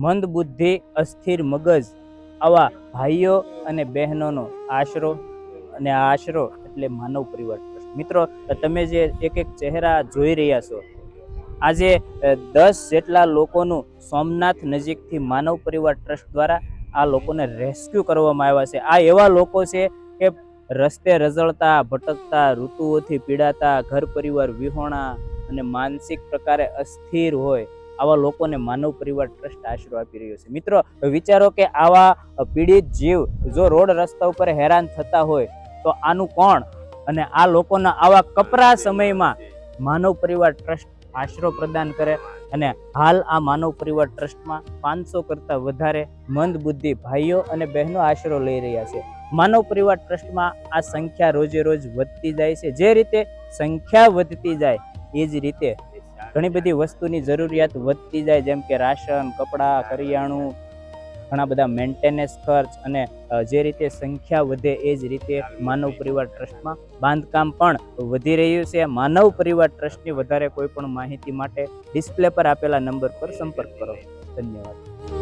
મંદ બુદ્ધિ, અસ્થિર મગજ આવા ભાઈઓ અને બહેનોનો આશરો, અને આ આશરો એટલે માનવ પરિવાર ટ્રસ્ટ. મિત્રો, તમે જે એક એક ચહેરા જોઈ રહ્યા છો, આજે 10 જેટલા લોકોનું સોમનાથ નજીકથી માનવ પરિવાર ટ્રસ્ટ દ્વારા આ લોકોને રેસ્ક્યુ કરવામાં આવ્યા છે. આ એવા લોકો છે કે રસ્તે રઝળતા, ભટકતા, ઋતુઓથી પીડાતા, ઘર પરિવાર વિહોણા અને માનસિક પ્રકારે અસ્થિર હોય આવા લોકોને માનવ પરિવાર ટ્રસ્ટ આશરો આપી રહ્યો છે. મિત્રો, વિચારો કે આવા પીડિત જીવ જો રોડ રસ્તા ઉપર હેરાન થતા હોય તો આનું કોણ? અને આ લોકોના આવા કપરા સમયમાં માનવ પરિવાર ટ્રસ્ટ આશરો પ્રદાન કરે. અને હાલ આ માનવ પરિવાર ટ્રસ્ટમાં 500 કરતાં વધારે મંદ બુદ્ધિ ભાઈઓ અને બહેનો આશરો લઈ રહ્યા છે. માનવ પરિવાર ટ્રસ્ટમાં આ સંખ્યા રોજે રોજ વધતી જાય છે. જે રીતે સંખ્યા વધતી જાય એ જ રીતે ઘણી બધી વસ્તુની જરૂરિયાત વધતી જાય, જેમ કે રાશન, કપડાં, કરિયાણું, ઘણા બધા મેન્ટેનન્સ ખર્ચ, અને જે રીતે સંખ્યા વધે એ જ રીતે માનવ પરિવાર ટ્રસ્ટમાં બાંધકામ પણ વધી રહ્યું છે. માનવ પરિવાર ટ્રસ્ટની વધારે કોઈ પણ માહિતી માટે ડિસ્પ્લે પર આપેલા નંબર પર સંપર્ક કરો. ધન્યવાદ.